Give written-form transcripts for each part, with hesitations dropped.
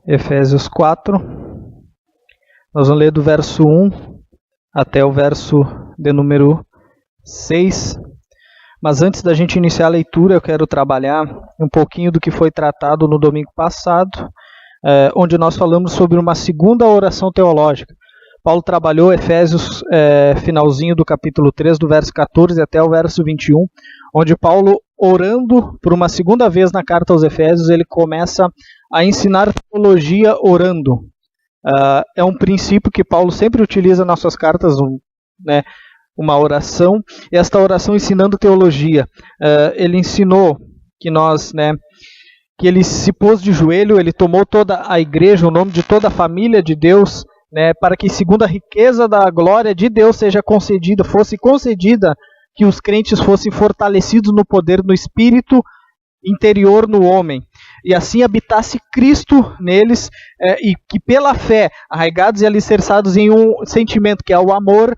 Efésios 4. Nós vamos ler do verso 1 até o verso de número 6. Mas antes da gente iniciar a leitura, eu quero trabalhar um pouquinho do que foi tratado no domingo passado, onde nós falamos sobre uma segunda oração teológica. Paulo trabalhou Efésios, finalzinho do capítulo 3, do verso 14 até o verso 21, onde Paulo, orando por uma segunda vez na carta aos Efésios, ele começa a ensinar teologia orando. É um princípio que Paulo sempre utiliza nas suas cartas, uma oração, e esta oração ensinando teologia. Ele ensinou que que ele se pôs de joelho, ele tomou toda a igreja, o nome de toda a família de Deus, para que segundo a riqueza da glória de Deus fosse concedida que os crentes fossem fortalecidos no poder do Espírito interior no homem, e assim habitasse Cristo neles, e que pela fé, arraigados e alicerçados em um sentimento que é o amor,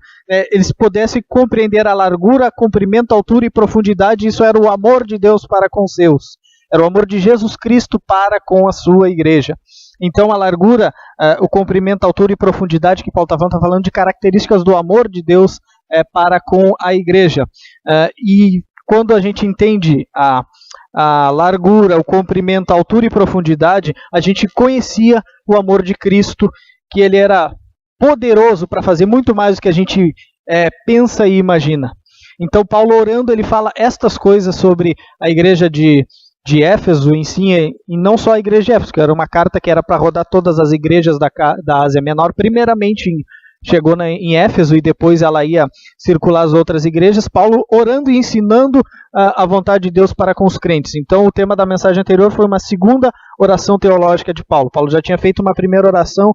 eles pudessem compreender a largura, comprimento, altura e profundidade. Isso era o amor de Deus para com os seus, era o amor de Jesus Cristo para com a sua igreja. Então a largura, o comprimento, altura e profundidade que Paulo está falando de características do amor de Deus para com a igreja. E quando a gente entende a largura, o comprimento, a altura e profundidade, a gente conhecia o amor de Cristo, que ele era poderoso para fazer muito mais do que a gente pensa e imagina. Então Paulo orando, ele fala estas coisas sobre a igreja de Éfeso, e não só a igreja de Éfeso, que era uma carta que era para rodar todas as igrejas da Ásia Menor. Primeiramente chegou em Éfeso e depois ela ia circular as outras igrejas. Paulo orando e ensinando a vontade de Deus para com os crentes. Então o tema da mensagem anterior foi uma segunda oração teológica de Paulo. Paulo já tinha feito uma primeira oração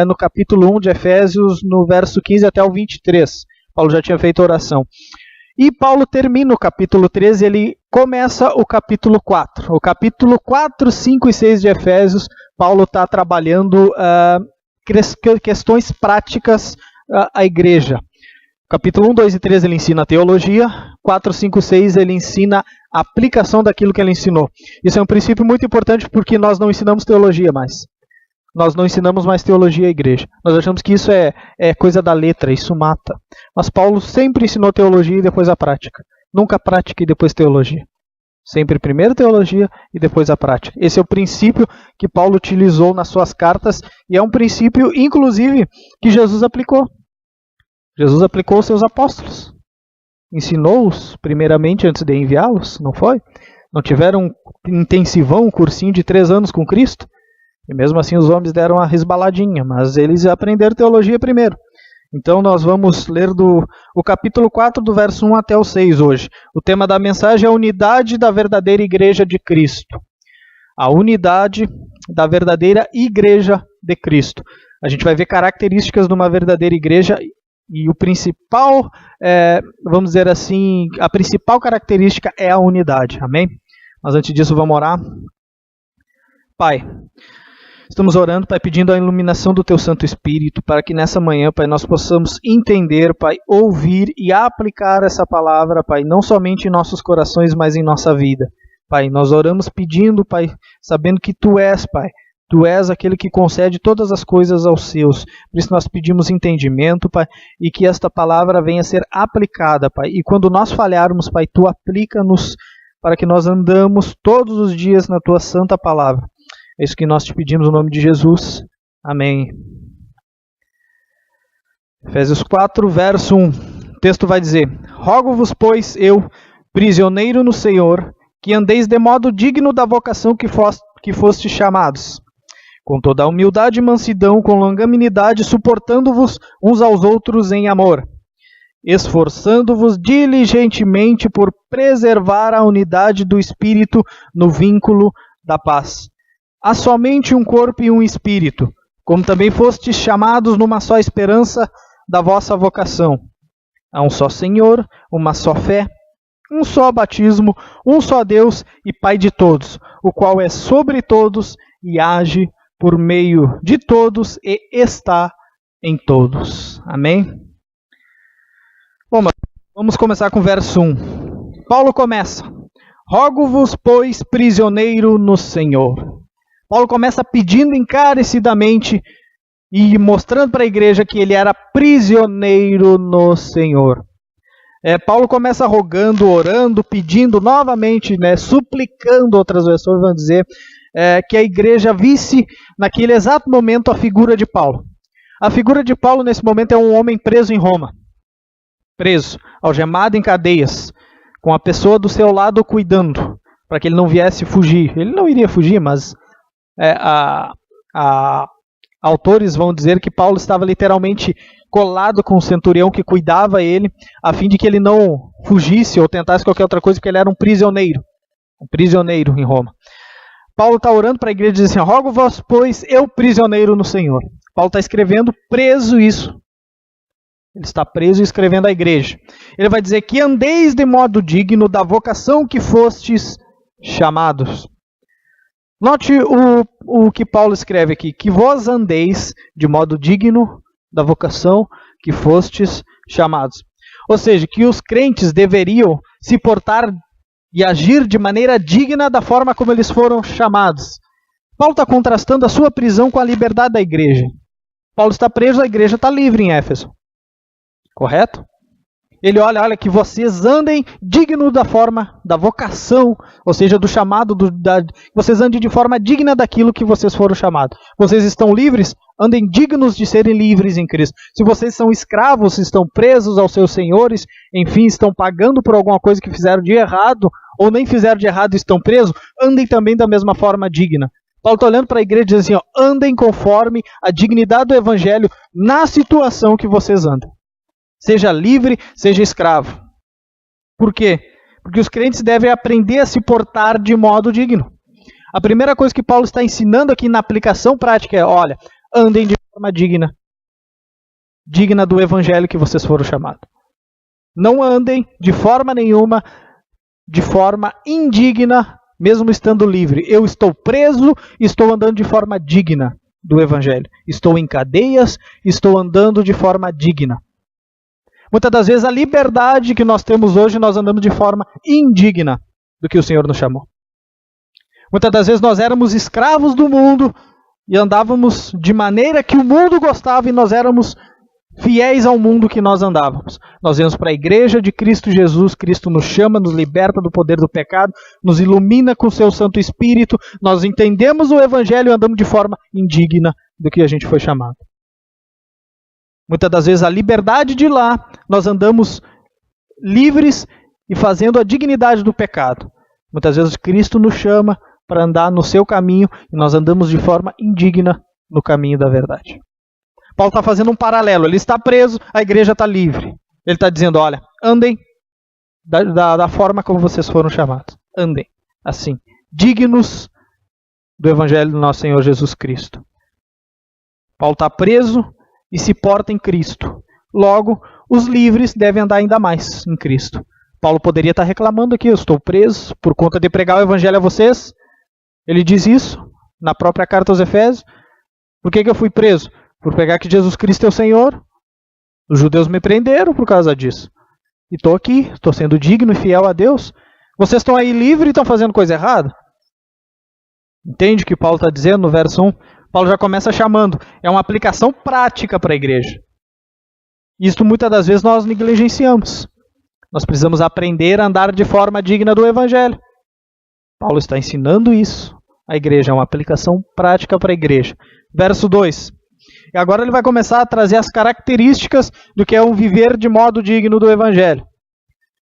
no capítulo 1 de Efésios, no verso 15 até o 23. Paulo já tinha feito a oração. E Paulo termina o capítulo 13 e ele começa o capítulo 4. O capítulo 4, 5 e 6 de Efésios, Paulo está trabalhando questões práticas à igreja. Capítulo 1, 2 e 3 ele ensina a teologia, 4, 5 e 6 ele ensina a aplicação daquilo que ele ensinou. Isso é um princípio muito importante porque nós não ensinamos teologia mais. Nós não ensinamos mais teologia à igreja. Nós achamos que isso é coisa da letra, isso mata. Mas Paulo sempre ensinou teologia e depois a prática. Nunca prática e depois teologia. Sempre primeiro teologia e depois a prática. Esse é o princípio que Paulo utilizou nas suas cartas e é um princípio, inclusive, que Jesus aplicou. Jesus aplicou aos seus apóstolos. Ensinou-os primeiramente antes de enviá-los, não foi? Não tiveram um intensivão, um cursinho de 3 anos com Cristo? E mesmo assim os homens deram uma resbaladinha, mas eles aprenderam teologia primeiro. Então nós vamos ler o capítulo 4, do verso 1 até o 6 hoje. O tema da mensagem é a unidade da verdadeira igreja de Cristo. A unidade da verdadeira igreja de Cristo. A gente vai ver características de uma verdadeira igreja e o principal, vamos dizer assim, a principal característica é a unidade. Amém? Mas antes disso vamos orar. Pai, estamos orando, Pai, pedindo a iluminação do Teu Santo Espírito, para que nessa manhã, Pai, nós possamos entender, Pai, ouvir e aplicar essa palavra, Pai, não somente em nossos corações, mas em nossa vida. Pai, nós oramos pedindo, Pai, sabendo que Tu és, Pai, Tu és aquele que concede todas as coisas aos seus. Por isso nós pedimos entendimento, Pai, e que esta palavra venha a ser aplicada, Pai. E quando nós falharmos, Pai, Tu aplica-nos para que nós andamos todos os dias na Tua santa palavra. É isso que nós te pedimos no nome de Jesus. Amém. Efésios 4, verso 1. O texto vai dizer: Rogo-vos, pois, eu, prisioneiro no Senhor, que andeis de modo digno da vocação que fostes chamados, com toda a humildade e mansidão, com longanimidade, suportando-vos uns aos outros em amor, esforçando-vos diligentemente por preservar a unidade do Espírito no vínculo da paz. Há somente um corpo e um espírito, como também fostes chamados numa só esperança da vossa vocação. Há um só Senhor, uma só fé, um só batismo, um só Deus e Pai de todos, o qual é sobre todos e age por meio de todos e está em todos. Amém? Bom, vamos começar com o verso 1. Paulo começa: Rogo-vos, pois, prisioneiro no Senhor. Paulo começa pedindo encarecidamente e mostrando para a igreja que ele era prisioneiro no Senhor. Paulo começa rogando, orando, pedindo novamente, suplicando, outras versões vão dizer, que a igreja visse naquele exato momento a figura de Paulo. A figura de Paulo nesse momento é um homem preso em Roma. Preso, algemado em cadeias, com a pessoa do seu lado cuidando, para que ele não viesse fugir. Ele não iria fugir, mas autores vão dizer que Paulo estava literalmente colado com o centurião que cuidava ele, a fim de que ele não fugisse ou tentasse qualquer outra coisa, porque ele era um prisioneiro em Roma. Paulo está orando para a igreja e diz assim: rogo-vos, pois, eu prisioneiro no Senhor. Paulo está escrevendo preso isso. Ele está preso e escrevendo à igreja. Ele vai dizer que andeis de modo digno da vocação que fostes chamados. Note o que Paulo escreve aqui, que vós andeis de modo digno da vocação que fostes chamados. Ou seja, que os crentes deveriam se portar e agir de maneira digna da forma como eles foram chamados. Paulo está contrastando a sua prisão com a liberdade da igreja. Paulo está preso, a igreja está livre em Éfeso. Correto? Ele olha que vocês andem digno da forma, da vocação, ou seja, do chamado, vocês andem de forma digna daquilo que vocês foram chamados. Vocês estão livres? Andem dignos de serem livres em Cristo. Se vocês são escravos, estão presos aos seus senhores, enfim, estão pagando por alguma coisa que fizeram de errado, ou nem fizeram de errado e estão presos, andem também da mesma forma digna. Paulo está olhando para a igreja e diz assim, andem conforme a dignidade do evangelho na situação que vocês andam. Seja livre, seja escravo. Por quê? Porque os crentes devem aprender a se portar de modo digno. A primeira coisa que Paulo está ensinando aqui na aplicação prática é, olha, andem de forma digna. Digna do evangelho que vocês foram chamados. Não andem de forma nenhuma, de forma indigna, mesmo estando livre. Eu estou preso e estou andando de forma digna do evangelho. Estou em cadeias, estou andando de forma digna. Muitas das vezes a liberdade que nós temos hoje, nós andamos de forma indigna do que o Senhor nos chamou. Muitas das vezes nós éramos escravos do mundo e andávamos de maneira que o mundo gostava e nós éramos fiéis ao mundo que nós andávamos. Nós viemos para a igreja de Cristo Jesus, Cristo nos chama, nos liberta do poder do pecado, nos ilumina com o seu Santo Espírito, nós entendemos o Evangelho e andamos de forma indigna do que a gente foi chamado. Muitas das vezes a liberdade de lá, nós andamos livres e fazendo a dignidade do pecado. Muitas vezes Cristo nos chama para andar no seu caminho e nós andamos de forma indigna no caminho da verdade. Paulo está fazendo um paralelo. Ele está preso, a igreja está livre. Ele está dizendo, olha, andem da forma como vocês foram chamados. Andem assim, dignos do Evangelho do nosso Senhor Jesus Cristo. Paulo está preso e se porta em Cristo. Logo, os livres devem andar ainda mais em Cristo. Paulo poderia estar reclamando aqui, eu estou preso por conta de pregar o Evangelho a vocês. Ele diz isso na própria carta aos Efésios. Por que eu fui preso? Por pregar que Jesus Cristo é o Senhor. Os judeus me prenderam por causa disso. E estou aqui, estou sendo digno e fiel a Deus. Vocês estão aí livres e estão fazendo coisa errada? Entende o que Paulo está dizendo no verso 1? Paulo já começa chamando. É uma aplicação prática para a igreja. Isto muitas das vezes nós negligenciamos. Nós precisamos aprender a andar de forma digna do Evangelho. Paulo está ensinando isso. A igreja é uma aplicação prática para a igreja. Verso 2. E agora ele vai começar a trazer as características do que é um viver de modo digno do Evangelho.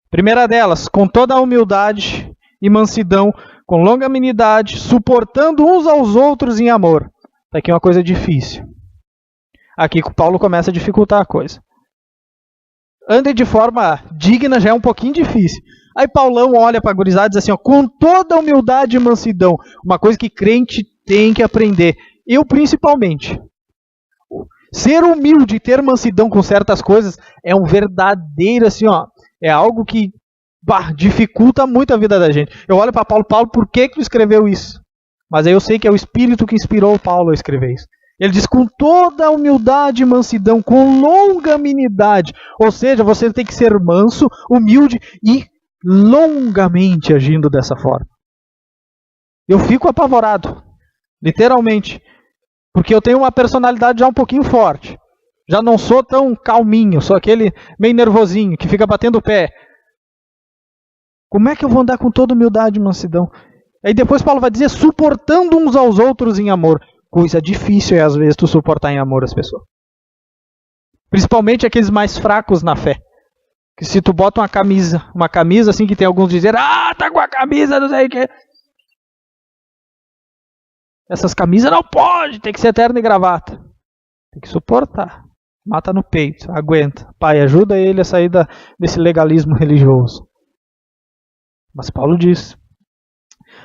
Primeira delas, com toda a humildade e mansidão, com longanimidade, suportando uns aos outros em amor. Está aqui uma coisa difícil. Aqui Paulo começa a dificultar a coisa. Ande de forma digna já é um pouquinho difícil. Aí Paulão olha para a gurizada e diz assim, com toda a humildade e mansidão. Uma coisa que crente tem que aprender. Eu principalmente. Ser humilde e ter mansidão com certas coisas é um verdadeiro, assim, é algo que dificulta muito a vida da gente. Eu olho para Paulo, por que tu escreveu isso? Mas aí eu sei que é o Espírito que inspirou Paulo a escrever isso. Ele diz, com toda a humildade e mansidão, com longanimidade. Ou seja, você tem que ser manso, humilde e longamente agindo dessa forma. Eu fico apavorado Literalmente. Porque eu tenho uma personalidade já um pouquinho forte. Já não sou tão calminho, sou aquele meio nervosinho, que fica batendo o pé. Como é que eu vou andar com toda humildade e mansidão? Aí depois Paulo vai dizer, suportando uns aos outros em amor. Coisa difícil é às vezes tu suportar em amor as pessoas. Principalmente aqueles mais fracos na fé. Que se tu bota uma camisa assim que tem alguns dizer, tá com a camisa, não sei o que. Essas camisas não pode, tem que ser terno e gravata. Tem que suportar. Mata no peito, aguenta. Pai, ajuda ele a sair desse legalismo religioso. Mas Paulo diz.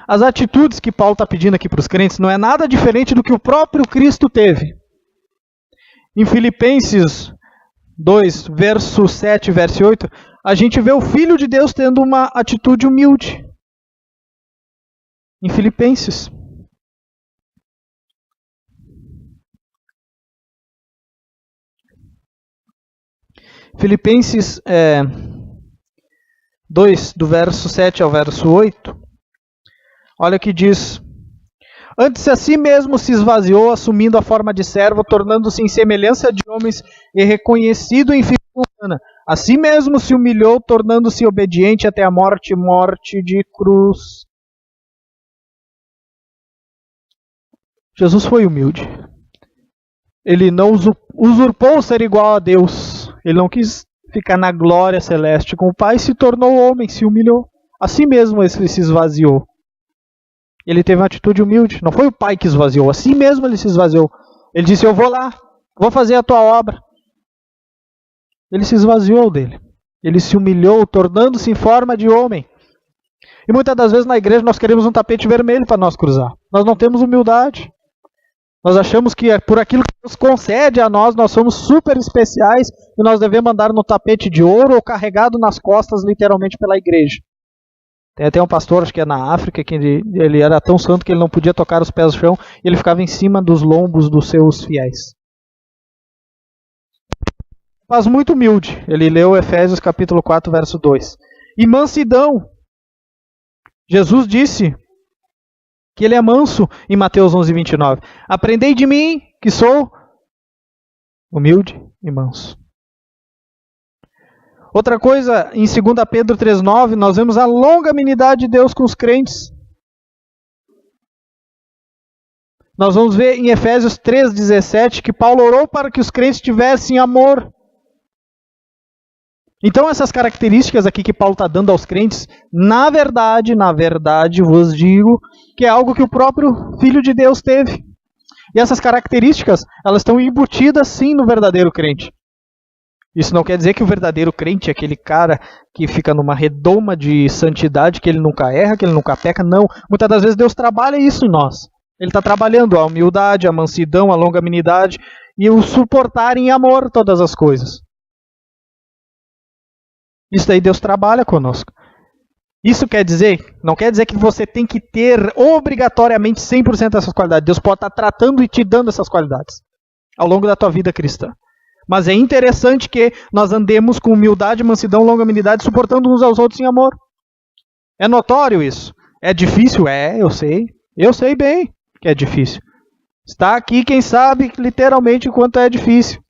As atitudes que Paulo está pedindo aqui para os crentes não é nada diferente do que o próprio Cristo teve. Em Filipenses 2, verso 7 e verso 8, a gente vê o Filho de Deus tendo uma atitude humilde. Em Filipenses. Filipenses 2, do verso 7 ao verso 8, olha o que diz. Antes a si mesmo se esvaziou, assumindo a forma de servo, tornando-se em semelhança de homens e reconhecido em figura humana. A si mesmo se humilhou, tornando-se obediente até a morte, morte de cruz. Jesus foi humilde. Ele não usurpou ser igual a Deus. Ele não quis ficar na glória celeste com o Pai, se tornou homem, se humilhou. Assim mesmo ele se esvaziou. Ele teve uma atitude humilde. Não foi o Pai que esvaziou, assim mesmo ele se esvaziou. Ele disse, eu vou lá, vou fazer a tua obra. Ele se esvaziou dele. Ele se humilhou, tornando-se em forma de homem. E muitas das vezes na igreja nós queremos um tapete vermelho para nós cruzar. Nós não temos humildade. Nós achamos que por aquilo que Deus concede a nós, nós somos super especiais e nós devemos andar no tapete de ouro ou carregado nas costas, literalmente, pela igreja. Tem até um pastor, acho que é na África, que ele era tão santo que ele não podia tocar os pés no chão e ele ficava em cima dos lombos dos seus fiéis. Mas muito humilde. Ele leu Efésios capítulo 4, verso 2. E mansidão. Jesus disse que ele é manso em Mateus 11, 29. Aprendei de mim, que sou humilde e manso. Outra coisa, em 2 Pedro 3,9, nós vemos a longanimidade de Deus com os crentes. Nós vamos ver em Efésios 3,17 que Paulo orou para que os crentes tivessem amor. Então essas características aqui que Paulo está dando aos crentes, na verdade, vos digo que é algo que o próprio Filho de Deus teve. E essas características, elas estão embutidas sim no verdadeiro crente. Isso não quer dizer que o verdadeiro crente é aquele cara que fica numa redoma de santidade, que ele nunca erra, que ele nunca peca. Não, muitas das vezes Deus trabalha isso em nós. Ele está trabalhando a humildade, a mansidão, a longanimidade e o suportar em amor todas as coisas. Isso daí Deus trabalha conosco. Isso quer dizer, não quer dizer que você tem que ter obrigatoriamente 100% dessas qualidades. Deus pode estar tratando e te dando essas qualidades ao longo da tua vida cristã. Mas é interessante que nós andemos com humildade, mansidão, longanimidade, suportando uns aos outros em amor. É notório isso. É difícil? Eu sei. Eu sei bem que é difícil. Está aqui quem sabe literalmente o quanto é difícil.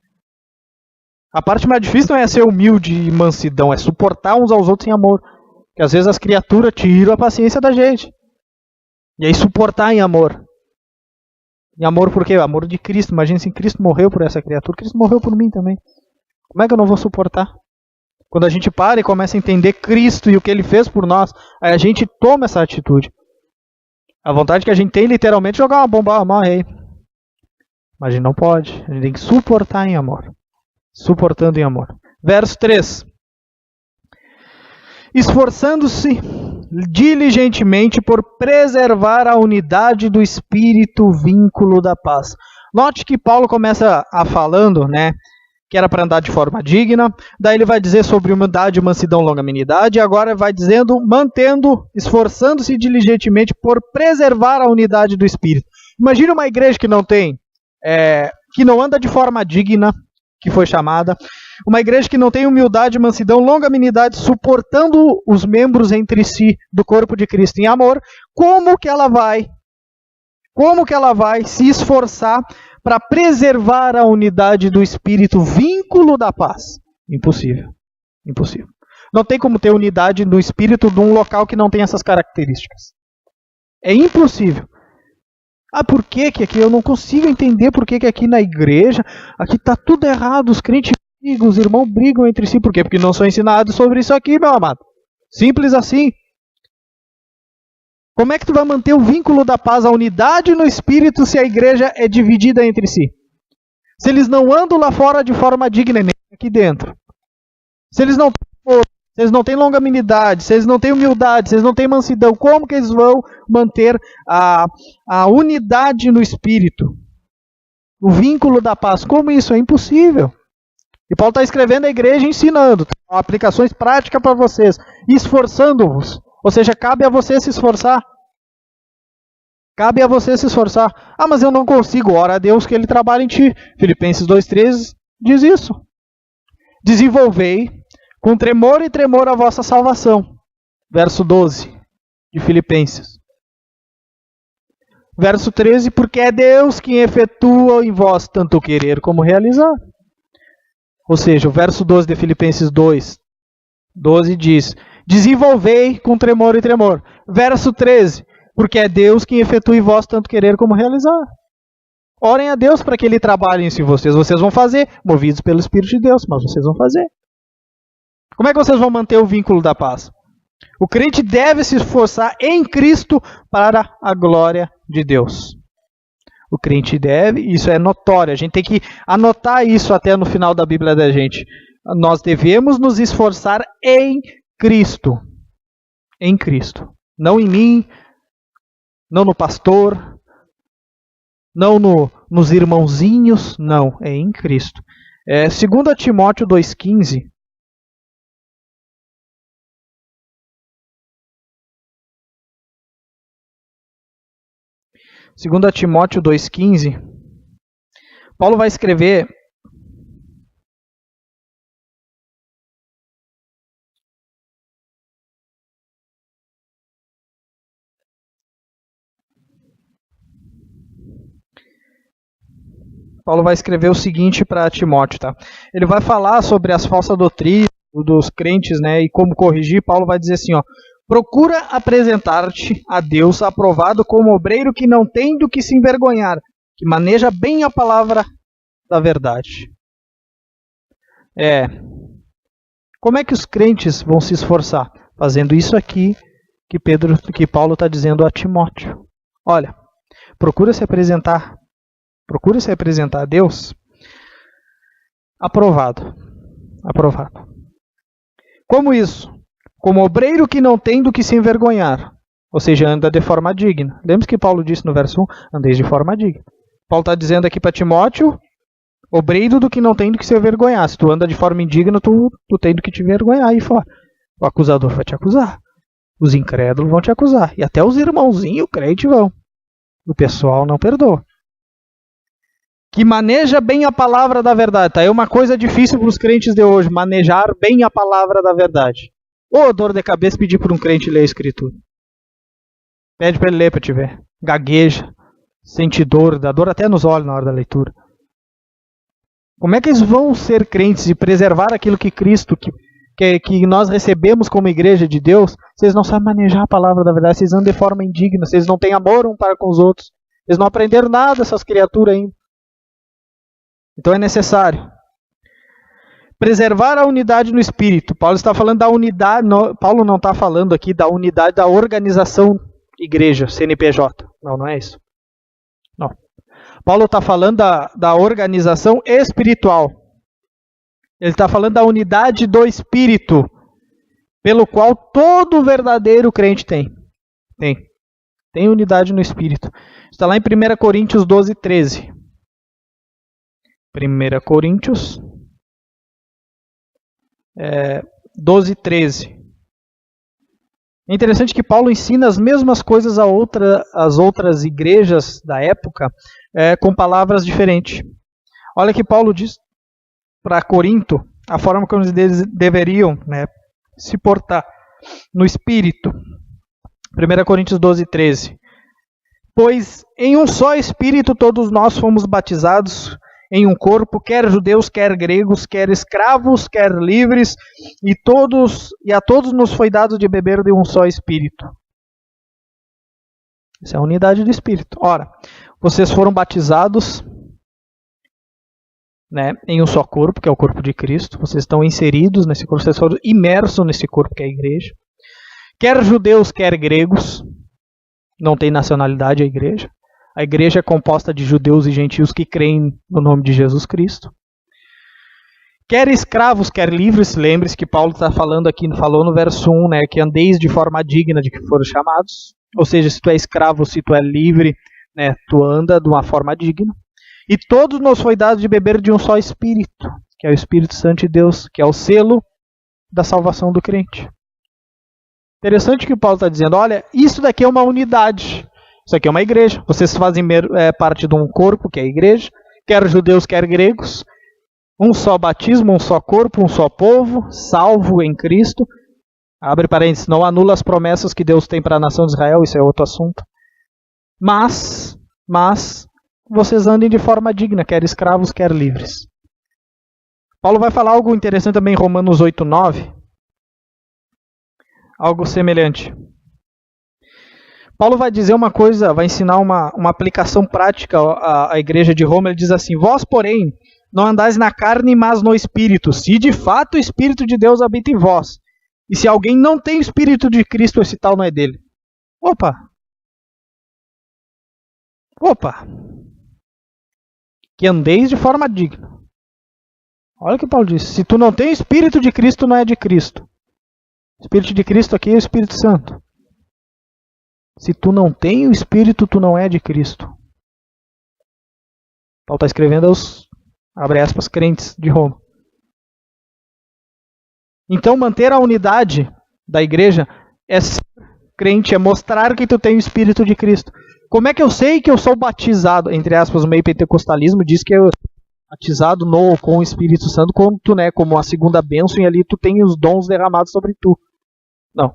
A parte mais difícil não é ser humilde e mansidão, é suportar uns aos outros em amor. Porque às vezes as criaturas tiram a paciência da gente. E aí suportar em amor. Em amor por quê? Amor de Cristo. Imagina se Cristo morreu por essa criatura. Cristo morreu por mim também. Como é que eu não vou suportar? Quando a gente para e começa a entender Cristo e o que Ele fez por nós, aí a gente toma essa atitude. A vontade que a gente tem literalmente é jogar uma bomba, morre aí. Mas a gente não pode. A gente tem que suportar em amor. Suportando em amor. Verso 3. Esforçando-se diligentemente por preservar a unidade do Espírito, vínculo da paz. Note que Paulo começa falando, que era para andar de forma digna, daí ele vai dizer sobre humildade, mansidão, longanimidade, e agora vai dizendo, esforçando-se diligentemente por preservar a unidade do Espírito. Imagine uma igreja que não tem, que não anda de forma digna, que foi chamada, uma igreja que não tem humildade, mansidão, longanimidade, suportando os membros entre si do corpo de Cristo em amor, como que ela vai Como que ela vai se esforçar para preservar a unidade do Espírito, vínculo da paz? Impossível. Impossível. Não tem como ter unidade no Espírito de um local que não tem essas características. É impossível. Por que aqui? Eu não consigo entender por que aqui na igreja, aqui está tudo errado, os crentes brigam, os irmãos brigam entre si. Por quê? Porque não são ensinados sobre isso aqui, meu amado. Simples assim. Como é que tu vai manter o vínculo da paz, a unidade no Espírito, se a igreja é dividida entre si? Se eles não andam lá fora de forma digna, nem aqui dentro. Se eles não têm longanimidade, se eles não têm humildade, se eles não têm mansidão, como que eles vão manter a unidade no Espírito? O vínculo da paz, como isso? É impossível. E Paulo está escrevendo a igreja, ensinando aplicações práticas para vocês, esforçando-vos. Ou seja, cabe a você se esforçar. Cabe a você se esforçar. Mas eu não consigo. Ora a Deus que Ele trabalha em ti. Filipenses 2,13 diz isso. Desenvolvei com tremor e tremor a vossa salvação. Verso 12 de Filipenses. Verso 13, porque é Deus quem efetua em vós tanto o querer como realizar. Ou seja, o verso 12 de Filipenses 2:12 diz: desenvolvei com tremor e tremor. Verso 13, porque é Deus quem efetua em vós tanto querer como realizar. Orem a Deus para que Ele trabalhe em vocês. Vocês vão fazer, movidos pelo Espírito de Deus, mas vocês vão fazer. Como é que vocês vão manter o vínculo da paz? O crente deve se esforçar em Cristo para a glória de Deus. O crente deve, isso é notório, a gente tem que anotar isso até no final da Bíblia da gente. Nós devemos nos esforçar em Cristo. Em Cristo. Não em mim, não no pastor, não nos irmãozinhos, não, é em Cristo. 2 Timóteo 2,15. 2 Timóteo 2,15, Paulo vai escrever o seguinte para Timóteo, tá? Ele vai falar sobre as falsas doutrinas dos crentes, né, e como corrigir. Paulo vai dizer assim, procura apresentar-te a Deus aprovado como obreiro que não tem do que se envergonhar, que maneja bem a palavra da verdade. Como é que os crentes vão se esforçar? Fazendo isso aqui que Paulo está dizendo a Timóteo. Olha, procura se apresentar a Deus aprovado. Como isso? Como obreiro que não tem do que se envergonhar. Ou seja, anda de forma digna. Lembra que Paulo disse no verso 1? Andeis de forma digna. Paulo está dizendo aqui para Timóteo, obreiro do que não tem do que se envergonhar. Se tu anda de forma indigna, tu tem do que te envergonhar aí fora. O acusador vai te acusar. Os incrédulos vão te acusar. E até os irmãozinhos crentes vão. O pessoal não perdoa. Que maneja bem a palavra da verdade. Tá? É uma coisa difícil para os crentes de hoje, manejar bem a palavra da verdade. Dor de cabeça pedir para um crente ler a Escritura. Pede para ele ler para te ver. Gagueja, sente dor, dá dor até nos olhos na hora da leitura. Como é que eles vão ser crentes e preservar aquilo que Cristo, que nós recebemos como igreja de Deus, se eles não sabem manejar a palavra da verdade, se eles andam de forma indigna, se eles não têm amor um para com os outros, eles não aprenderam nada, essas criaturas ainda. Então é necessário preservar a unidade no Espírito. Paulo está falando da unidade, Paulo não está falando aqui da unidade da organização igreja, CNPJ. Não é isso. Não. Paulo está falando da organização espiritual. Ele está falando da unidade do Espírito, pelo qual todo verdadeiro crente tem. Tem unidade no Espírito. Está lá em 1 Coríntios 12:13. 1 Coríntios 12:13. É interessante que Paulo ensina as mesmas coisas às outras igrejas da época, com palavras diferentes. Olha que Paulo diz para Corinto a forma como eles deveriam, se portar no Espírito. 1 Coríntios 12:13. Pois em um só Espírito todos nós fomos batizados em um corpo, quer judeus, quer gregos, quer escravos, quer livres, e a todos nos foi dado de beber de um só Espírito. Essa é a unidade do Espírito. Ora, vocês foram batizados, né, em um só corpo, que é o corpo de Cristo. Vocês estão inseridos nesse corpo, vocês foram imersos nesse corpo que é a igreja. Quer judeus, quer gregos. Não tem nacionalidade a igreja. A igreja é composta de judeus e gentios que creem no nome de Jesus Cristo. Quer escravos, quer livres. Lembre-se que Paulo está falando aqui, falou no verso 1, né, que andeis de forma digna de que foram chamados. Ou seja, se tu é escravo, se tu é livre, né, tu anda de uma forma digna. E todos nos foi dado de beber de um só Espírito, que é o Espírito Santo de Deus, que é o selo da salvação do crente. Interessante que Paulo está dizendo, olha, isso daqui é uma unidade, isso aqui é uma igreja, vocês fazem parte de um corpo, que é a igreja, quer judeus, quer gregos, um só batismo, um só corpo, um só povo, salvo em Cristo. Abre parênteses, não anula as promessas que Deus tem para a nação de Israel, isso é outro assunto. Mas vocês andem de forma digna, quer escravos, quer livres. Paulo vai falar algo interessante também em Romanos 8:9. Algo semelhante. Paulo vai dizer uma coisa, vai ensinar uma aplicação prática à igreja de Roma. Ele diz assim, vós, porém, não andais na carne, mas no Espírito, se de fato o Espírito de Deus habita em vós. E se alguém não tem o Espírito de Cristo, esse tal não é dele. Opa! Que andeis de forma digna. Olha o que Paulo diz. Se tu não tem o Espírito de Cristo, não é de Cristo. O Espírito de Cristo aqui é o Espírito Santo. Se tu não tem o Espírito, tu não é de Cristo. Paulo está escrevendo aos, abre aspas, crentes de Roma. Então manter a unidade da igreja é ser crente, é mostrar que tu tem o Espírito de Cristo. Como é que eu sei que eu sou batizado? Entre aspas, o meio pentecostalismo diz que eu batizado com o Espírito Santo quando tu, né, como a segunda bênção, e ali tu tem os dons derramados sobre tu. Não.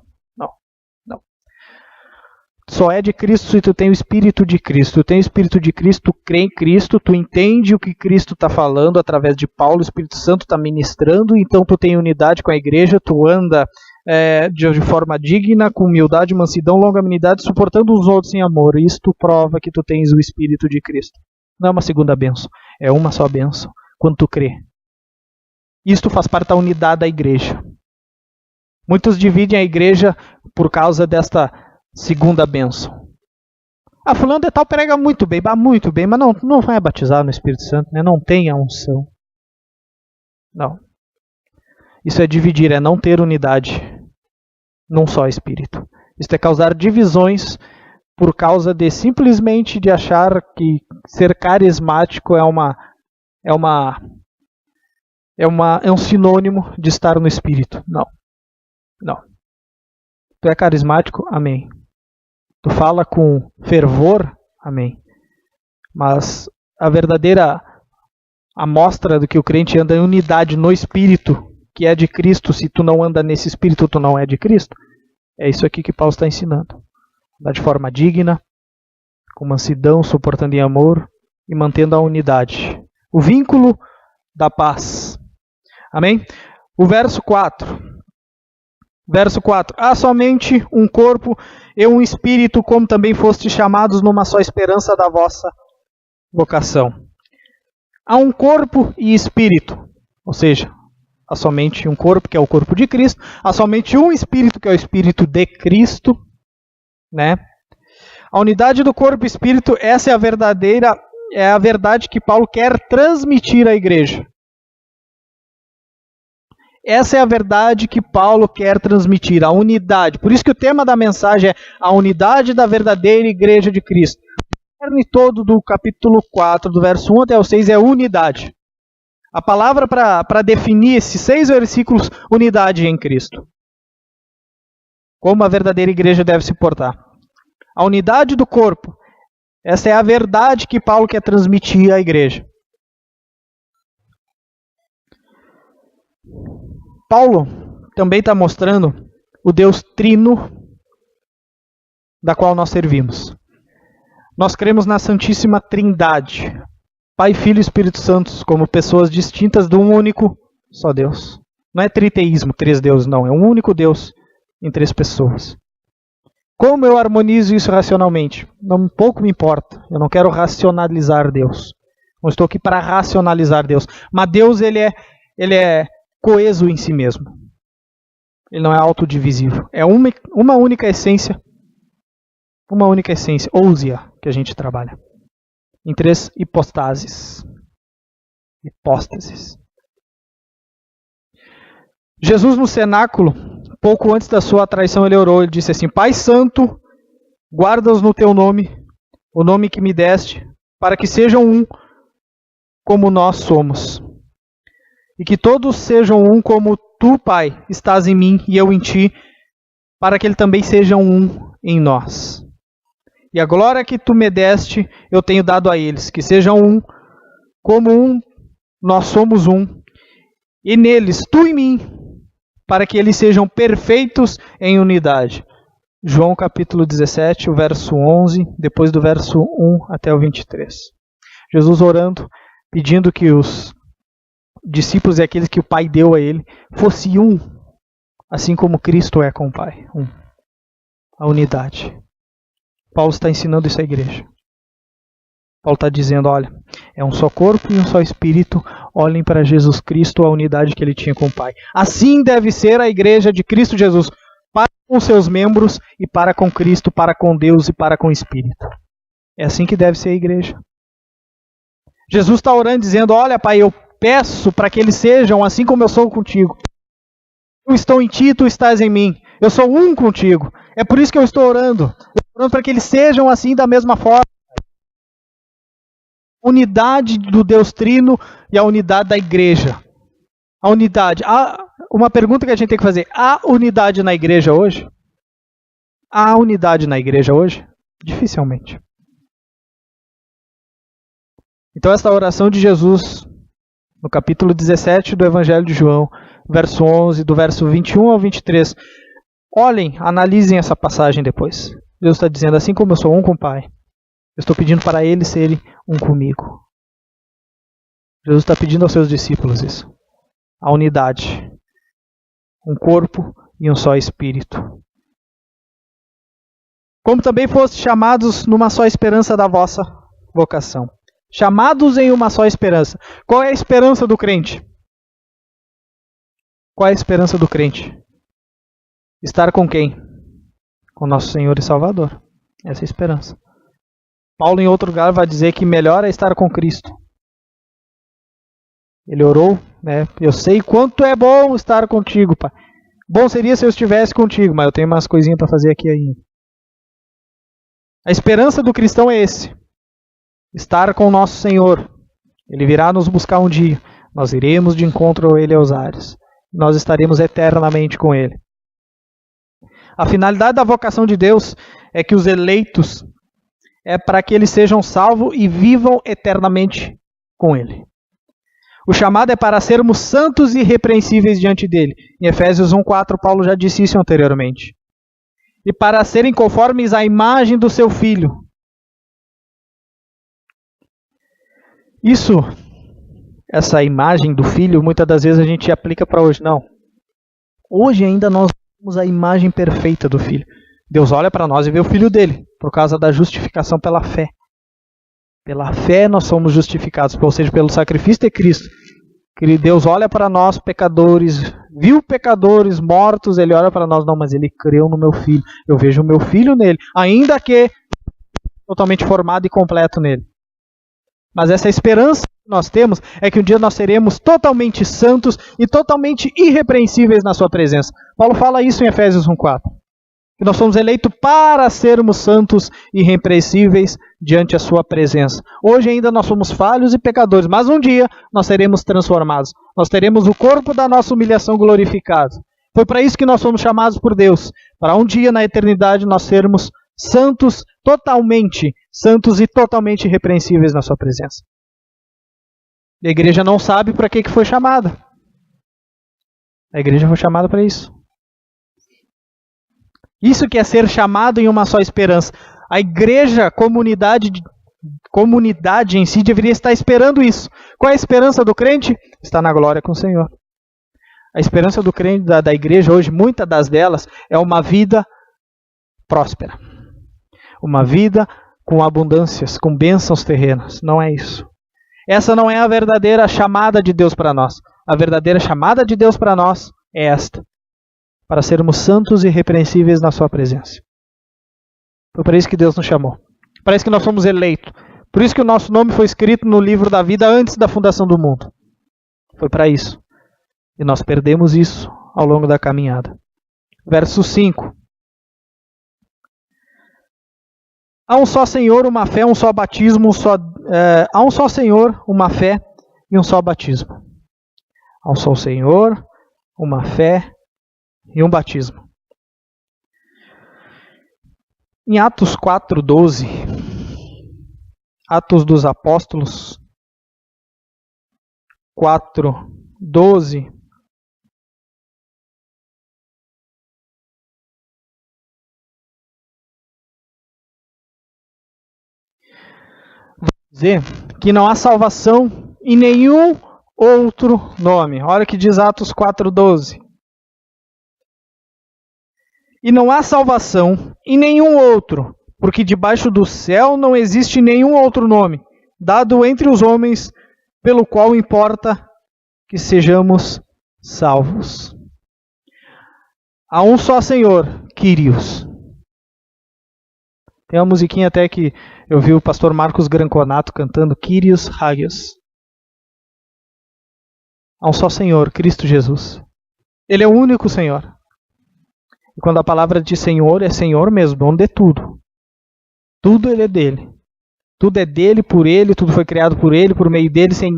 Só é de Cristo se tu tem o Espírito de Cristo. Tu tem o Espírito de Cristo, tu crê em Cristo, tu entende o que Cristo está falando através de Paulo, o Espírito Santo está ministrando, então tu tem unidade com a igreja, tu anda de forma digna, com humildade, mansidão, longanimidade, suportando os outros em amor. Isto prova que tu tens o Espírito de Cristo. Não é uma segunda bênção, é uma só bênção, quando tu crê. Isto faz parte da unidade da igreja. Muitos dividem a igreja por causa desta segunda bênção. Fulano de tal prega muito bem, mas não vai batizar no Espírito Santo, né? Não tem a unção. Não. Isso é dividir, é não ter unidade num só Espírito. Isso é causar divisões por causa de simplesmente de achar que ser carismático é um sinônimo de estar no Espírito. Não. Tu é carismático? Amém. Tu fala com fervor? Amém. Mas a verdadeira amostra do que o crente anda em unidade no Espírito, que é de Cristo, se tu não anda nesse Espírito, tu não é de Cristo, é isso aqui que Paulo está ensinando. Andar de forma digna, com mansidão, suportando em amor e mantendo a unidade. O vínculo da paz. Amém? O verso 4. Verso 4. Há somente um corpo e um espírito, como também fostes chamados numa só esperança da vossa vocação. Há um corpo e espírito. Ou seja, há somente um corpo, que é o corpo de Cristo. Há somente um espírito, que é o espírito de Cristo. Né? A unidade do corpo e espírito, essa é a verdade que Paulo quer transmitir à igreja. Essa é a verdade que Paulo quer transmitir, a unidade. Por isso que o tema da mensagem é a unidade da verdadeira igreja de Cristo. O cerne todo do capítulo 4, do verso 1 até o 6, é unidade. A palavra para definir esses 6 versículos, unidade em Cristo. Como a verdadeira igreja deve se portar. A unidade do corpo. Essa é a verdade que Paulo quer transmitir à igreja. Paulo também está mostrando o Deus trino da qual nós servimos. Nós cremos na Santíssima Trindade, Pai, Filho e Espírito Santo, como pessoas distintas de um único só Deus. Não é triteísmo, três deuses, não. É um único Deus em três pessoas. Como eu harmonizo isso racionalmente? Pouco me importa. Eu não quero racionalizar Deus. Não estou aqui para racionalizar Deus. Mas Deus, ele é coeso em si mesmo. Ele não é autodivisível. É uma única essência. Uma única essência, ousia, que a gente trabalha. Em três hipóstases. Jesus no cenáculo, pouco antes da sua traição, ele orou, ele disse assim: Pai Santo, guarda-os no teu nome, o nome que me deste, para que sejam um como nós somos. E que todos sejam um como tu, Pai, estás em mim e eu em ti, para que ele também sejam um em nós. E a glória que tu me deste, eu tenho dado a eles, que sejam um, como um, nós somos um, e neles, tu e mim, para que eles sejam perfeitos em unidade. João capítulo 17, o verso 11, depois do verso 1 até o 23. Jesus orando, pedindo que os discípulos e aqueles que o Pai deu a ele, fossem um, assim como Cristo é com o Pai. Um. A unidade. Paulo está ensinando isso à igreja. Paulo está dizendo, olha, é um só corpo e um só espírito, olhem para Jesus Cristo, a unidade que ele tinha com o Pai. Assim deve ser a igreja de Cristo Jesus, para com seus membros e para com Cristo, para com Deus e para com o Espírito. É assim que deve ser a igreja. Jesus está orando dizendo, olha Pai, eu peço para que eles sejam assim como eu sou contigo. Eu estou em ti, tu estás em mim. Eu sou um contigo. É por isso que eu estou orando. Eu estou orando para que eles sejam assim da mesma forma. Unidade do Deus Trino e a unidade da igreja. A unidade. Uma pergunta que a gente tem que fazer. Há unidade na igreja hoje? Há unidade na igreja hoje? Dificilmente. Então esta oração de Jesus, no capítulo 17 do Evangelho de João, verso 11, do verso 21 ao 23. Olhem, analisem essa passagem depois. Deus está dizendo, assim como eu sou um com o Pai, eu estou pedindo para eles serem um comigo. Jesus está pedindo aos seus discípulos isso. A unidade. Um corpo e um só espírito. Como também foste chamados numa só esperança da vossa vocação. Chamados em uma só esperança. Qual é a esperança do crente? Qual é a esperança do crente? Estar com quem? Com nosso Senhor e Salvador. Essa é a esperança. Paulo em outro lugar vai dizer que melhor é estar com Cristo. Ele orou, né? Eu sei quanto é bom estar contigo, Pai. Bom seria se eu estivesse contigo, mas eu tenho umas coisinhas para fazer aqui ainda. A esperança do cristão é esse. Estar com o nosso Senhor. Ele virá nos buscar um dia. Nós iremos de encontro a Ele aos ares. Nós estaremos eternamente com Ele. A finalidade da vocação de Deus é que os eleitos é para que eles sejam salvos e vivam eternamente com Ele. O chamado é para sermos santos e irrepreensíveis diante dele. Em Efésios 1:4, Paulo já disse isso anteriormente. E para serem conformes à imagem do seu Filho. Essa imagem do Filho, muitas das vezes a gente aplica para hoje. Não. Hoje ainda nós temos a imagem perfeita do Filho. Deus olha para nós e vê o Filho dele, por causa da justificação pela fé. Pela fé nós somos justificados, ou seja, pelo sacrifício de Cristo. Que Deus olha para nós, pecadores, viu pecadores mortos, Ele olha para nós, não, mas Ele creu no meu Filho. Eu vejo o meu Filho nele, ainda que totalmente formado e completo nele. Mas essa esperança que nós temos é que um dia nós seremos totalmente santos e totalmente irrepreensíveis na sua presença. Paulo fala isso em Efésios 1:4. Que nós somos eleitos para sermos santos e irrepreensíveis diante da sua presença. Hoje ainda nós somos falhos e pecadores, mas um dia nós seremos transformados. Nós teremos o corpo da nossa humilhação glorificado. Foi para isso que nós fomos chamados por Deus. Para um dia na eternidade nós sermos santos e totalmente irrepreensíveis na sua presença. E a igreja não sabe para que foi chamada. A igreja foi chamada para isso. Isso que é ser chamado em uma só esperança. A igreja, comunidade em si, deveria estar esperando isso. Qual é a esperança do crente? Está na glória com o Senhor. A esperança do crente da igreja hoje, muitas das delas, é uma vida próspera. Uma vida com abundâncias, com bênçãos terrenas. Não é isso. Essa não é a verdadeira chamada de Deus para nós. A verdadeira chamada de Deus para nós é esta: para sermos santos e irrepreensíveis na sua presença. Foi para isso que Deus nos chamou. Para isso que nós fomos eleitos. Por isso que o nosso nome foi escrito no livro da vida antes da fundação do mundo. Foi para isso. E nós perdemos isso ao longo da caminhada. Verso 5. Há um só Senhor, uma fé, um só batismo, há um só Senhor, uma fé e um só batismo. Há um só Senhor, uma fé e um batismo. Em Atos 4:12, Atos dos Apóstolos 4:12, dizer que não há salvação em nenhum outro nome. Olha o que diz Atos 4:12. E não há salvação em nenhum outro, porque debaixo do céu não existe nenhum outro nome, dado entre os homens, pelo qual importa que sejamos salvos. Há um só Senhor, Kyrios. Tem uma musiquinha até que eu vi o pastor Marcos Granconato cantando, Kyrios Hagios. Há um só Senhor, Cristo Jesus. Ele é o único Senhor. E quando a palavra de Senhor é Senhor mesmo, dono de tudo. Tudo ele é dele. Tudo é dele, por ele, tudo foi criado por ele, por meio dele, sem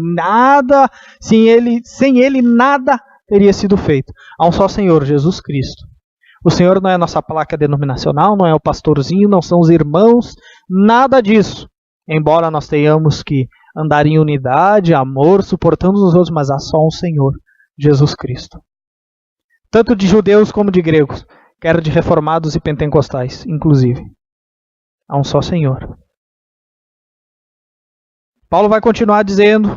ele nada teria sido feito. Há um só Senhor, Jesus Cristo. O Senhor não é a nossa placa denominacional, não é o pastorzinho, não são os irmãos, nada disso. Embora nós tenhamos que andar em unidade, amor, suportando os outros, mas há só um Senhor, Jesus Cristo. Tanto de judeus como de gregos, quer de reformados e pentecostais, inclusive. Há um só Senhor. Paulo vai continuar dizendo: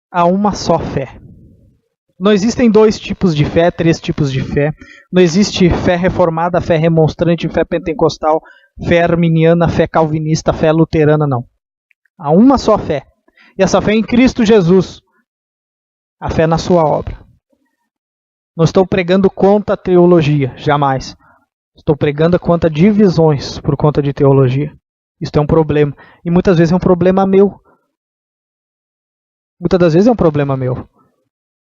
há uma só fé. Não existem dois tipos de fé, três tipos de fé. Não existe fé reformada, fé remonstrante, fé pentecostal, fé arminiana, fé calvinista, fé luterana, não. Há uma só fé. E essa fé é em Cristo Jesus. A fé na sua obra. Não estou pregando contra a teologia, jamais. Estou pregando contra divisões por conta de teologia. Isso é um problema. E muitas vezes é um problema meu. Muitas das vezes é um problema meu.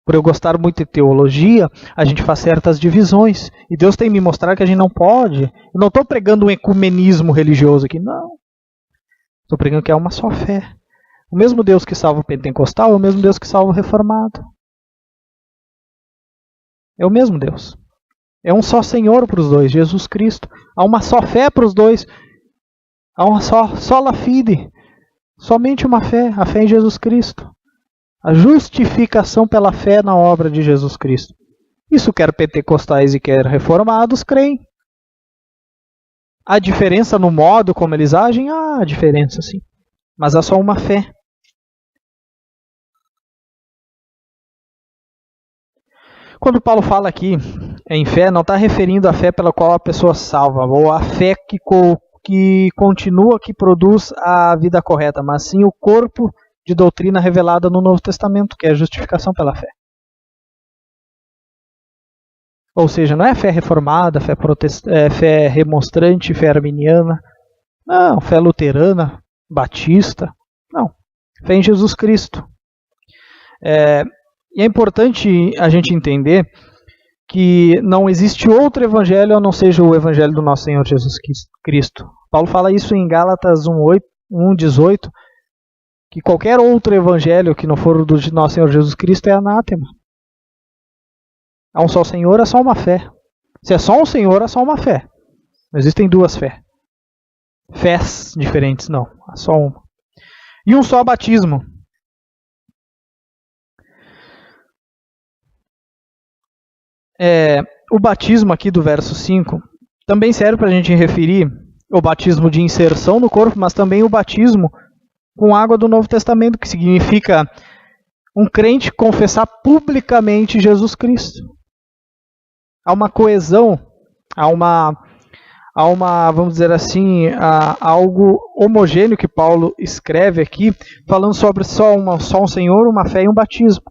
Por eu gostar muito de teologia, a gente faz certas divisões. E Deus tem me mostrado que a gente não pode. Eu não estou pregando um ecumenismo religioso aqui, não. Estou pregando que é uma só fé. O mesmo Deus que salva o pentecostal é o mesmo Deus que salva o reformado. É o mesmo Deus. É um só Senhor para os dois, Jesus Cristo. Há uma só fé para os dois. Há uma sola fide. Somente uma fé, a fé em Jesus Cristo. A justificação pela fé na obra de Jesus Cristo. Isso quer pentecostais e quer reformados creem. Há diferença no modo como eles agem? Há diferença, sim. Mas há só uma fé. Quando Paulo fala aqui em fé, não está referindo à fé pela qual a pessoa salva, ou a fé que continua, que produz a vida correta, mas sim o corpo de doutrina revelada no Novo Testamento, que é a justificação pela fé. Ou seja, não é fé reformada, fé remonstrante, fé arminiana, não, fé luterana, batista, não. Fé em Jesus Cristo. E é importante a gente entender que não existe outro evangelho a não seja o evangelho do nosso Senhor Jesus Cristo. Paulo fala isso em Gálatas 1:18, que qualquer outro evangelho que não for o do nosso Senhor Jesus Cristo é anátema. Há um só Senhor, é só uma fé. Se é só um Senhor, é só uma fé. Não existem duas fés. Fés diferentes, não. É só uma. E um só batismo. O batismo aqui do verso 5 também serve para a gente referir o batismo de inserção no corpo, mas também o batismo com água do Novo Testamento, que significa um crente confessar publicamente Jesus Cristo. Há uma coesão, há uma, vamos dizer assim, algo homogêneo que Paulo escreve aqui, falando sobre só um Senhor, uma fé e um batismo.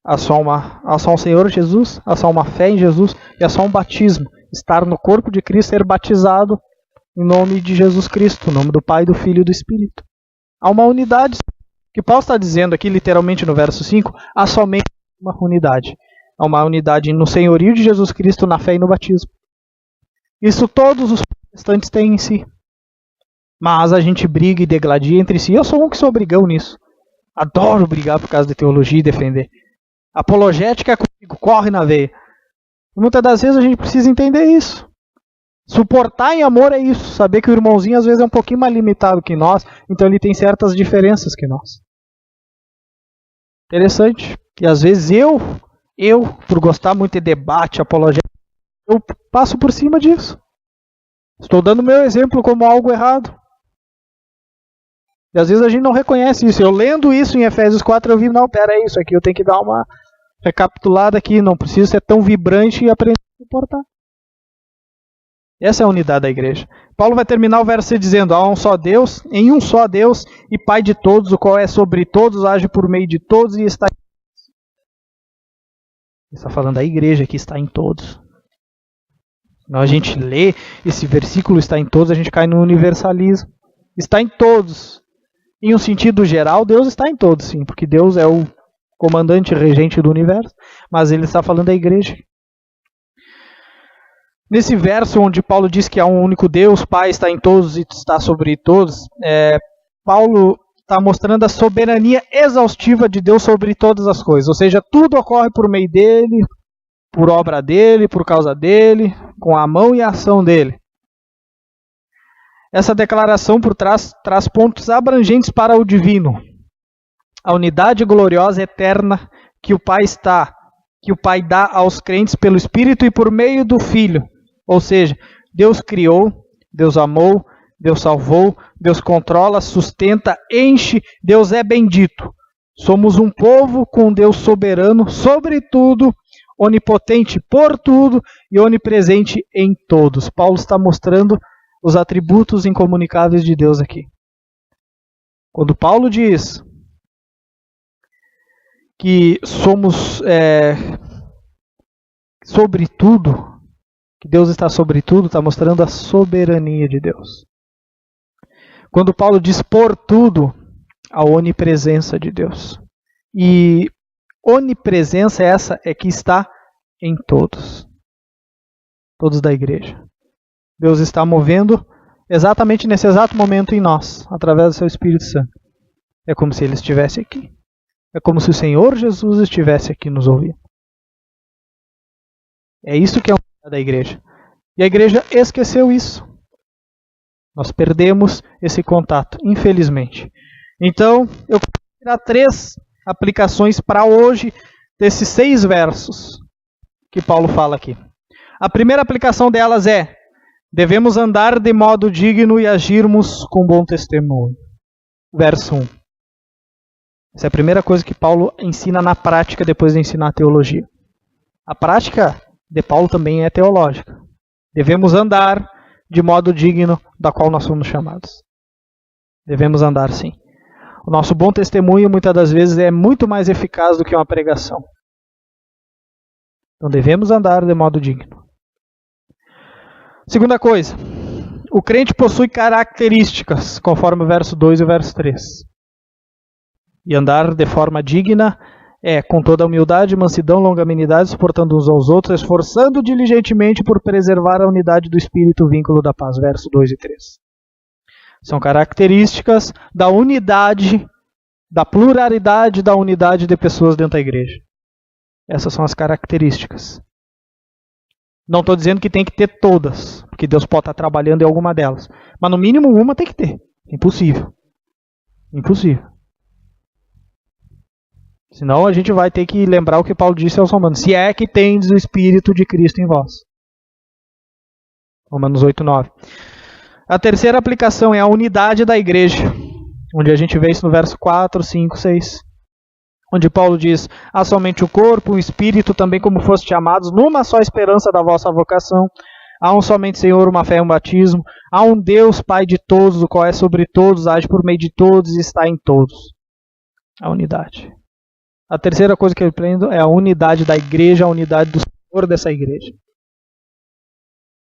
Há só um Senhor Jesus, há só uma fé em Jesus e há só um batismo. Estar no corpo de Cristo, ser batizado em nome de Jesus Cristo, em nome do Pai, do Filho e do Espírito. Há uma unidade, que Paulo está dizendo aqui literalmente no verso 5, há somente uma unidade. Há uma unidade no senhorio de Jesus Cristo, na fé e no batismo. Isso todos os protestantes têm em si. Mas a gente briga e degladia entre si. Eu sou um que sou brigão nisso. Adoro brigar por causa de teologia e defender. Apologética comigo, corre na veia. E muitas das vezes a gente precisa entender isso. Suportar em amor é isso. Saber que o irmãozinho às vezes é um pouquinho mais limitado que nós, então ele tem certas diferenças que nós. Interessante. E às vezes eu, por gostar muito de debate, apologética, eu passo por cima disso. Estou dando meu exemplo como algo errado. E às vezes a gente não reconhece isso. Eu lendo isso em Efésios 4, eu vi, não, pera, isso aqui eu tenho que dar uma recapitulada aqui, não preciso ser tão vibrante e aprender a suportar. Essa é a unidade da igreja. Paulo vai terminar o verso dizendo, há um só Deus, em um só Deus e Pai de todos, o qual é sobre todos, age por meio de todos e está em todos. Ele está falando da igreja que está em todos. Quando a gente lê esse versículo, está em todos, a gente cai no universalismo. Está em todos. Em um sentido geral, Deus está em todos, sim, porque Deus é o comandante regente do universo, mas ele está falando da igreja. Nesse verso onde Paulo diz que há um único Deus, Pai está em todos e está sobre todos, Paulo está mostrando a soberania exaustiva de Deus sobre todas as coisas. Ou seja, tudo ocorre por meio dele, por obra dele, por causa dele, com a mão e a ação dele. Essa declaração por trás traz pontos abrangentes para o divino. A unidade gloriosa eterna que o Pai dá aos crentes pelo Espírito e por meio do Filho. Ou seja, Deus criou, Deus amou, Deus salvou, Deus controla, sustenta, enche, Deus é bendito. Somos um povo com Deus soberano sobre tudo, onipotente por tudo e onipresente em todos. Paulo está mostrando os atributos incomunicáveis de Deus aqui. Quando Paulo diz que somos sobre tudo, que Deus está sobre tudo, está mostrando a soberania de Deus. Quando Paulo diz por tudo, a onipresença de Deus. E onipresença essa é que está em todos. Todos da igreja. Deus está movendo exatamente nesse exato momento em nós, através do seu Espírito Santo. É como se Ele estivesse aqui. É como se o Senhor Jesus estivesse aqui nos ouvindo. É isso que é a unidade da igreja. E a igreja esqueceu isso. Nós perdemos esse contato, infelizmente. Então, eu quero tirar 3 aplicações para hoje desses 6 versos que Paulo fala aqui. A primeira aplicação delas é: devemos andar de modo digno e agirmos com bom testemunho. Verso 1. Essa é a primeira coisa que Paulo ensina na prática depois de ensinar a teologia. A prática de Paulo também é teológica. Devemos andar de modo digno da qual nós somos chamados. Devemos andar sim. O nosso bom testemunho muitas das vezes é muito mais eficaz do que uma pregação. Então devemos andar de modo digno. Segunda coisa, o crente possui características, conforme o verso 2 e o verso 3. E andar de forma digna é com toda humildade, mansidão, longanimidade, suportando uns aos outros, esforçando diligentemente por preservar a unidade do Espírito, o vínculo da paz. Verso 2 e 3. São características da unidade, da pluralidade da unidade de pessoas dentro da igreja. Essas são as características. Não estou dizendo que tem que ter todas, porque Deus pode estar trabalhando em alguma delas. Mas no mínimo uma tem que ter. Impossível. Impossível. Senão a gente vai ter que lembrar o que Paulo disse aos Romanos. Se é que tendes o Espírito de Cristo em vós. Romanos 8, 9. A terceira aplicação é a unidade da igreja, onde a gente vê isso no verso 4, 5, 6. Onde Paulo diz: há somente o corpo, o espírito, também como foste chamados, numa só esperança da vossa vocação. Há um somente Senhor, uma fé e um batismo. Há um Deus, Pai de todos, o qual é sobre todos, age por meio de todos e está em todos. A unidade. A terceira coisa que eu aprendo é a unidade da igreja, a unidade do Senhor dessa igreja.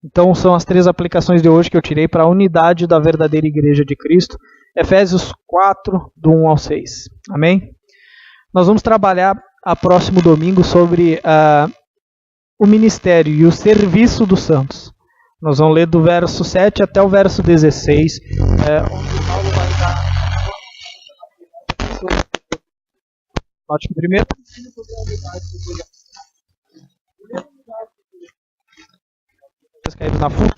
Então são as três aplicações de hoje que eu tirei para a unidade da verdadeira igreja de Cristo. Efésios 4, do 1 ao 6. Amém? Nós vamos trabalhar a próximo domingo sobre o ministério e o serviço dos santos. Nós vamos ler do verso 7 até o verso 16, onde Paulo vai dar. Note que primeiro ensino sobre a unidade do primeira unidade do caídos na fuga.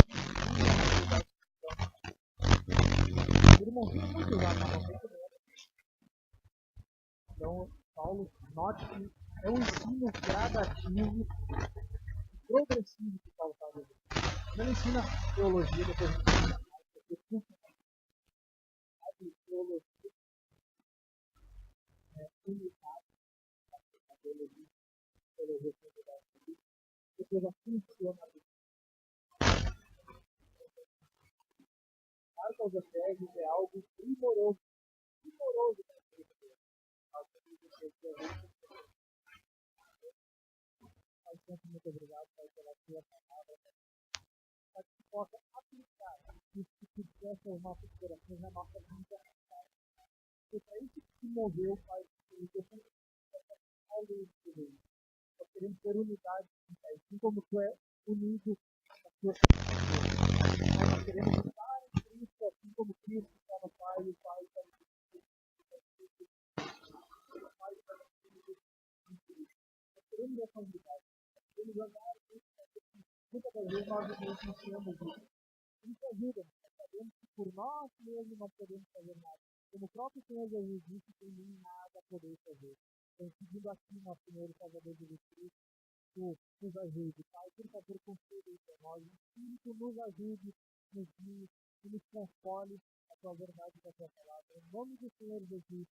Então, Paulo, note que é um ensino gradativo, progressivo que Paulo está fazendo. Não ensina teologia, depois ensina teologia, unidade, teologia, depois a funcionalidade. A carta aos Efésios é algo primoroso para a igreja de Deus. Muito obrigado pela sua palavra, para que possa aplicar isso que dessa os nossos corações na nossa vida. Foi para isso que se moveu, Pai, nós queremos ter unidade, assim como tu é unido na tua família. Nós queremos estar em Cristo, assim como Cristo está no Pai, e o Pai está no Filho, o Pai está no Filho. Nós queremos essa unidade. Nós queremos andar em Cristo. Muitas das vezes nós iniciamos isso. Isso ajuda, nós sabemos que por nós mesmos não podemos fazer nada. Como o próprio Senhor Jesus disse, sem mim nada podeis fazer. Então, seguindo aqui, nosso Senhor e Salvador Jesus Cristo, tu nos ajude, Pai, por favor, conceda isso a nós. O Espírito nos ajude, nos guie e nos console a tua verdade da tua palavra. Em nome do Senhor Jesus,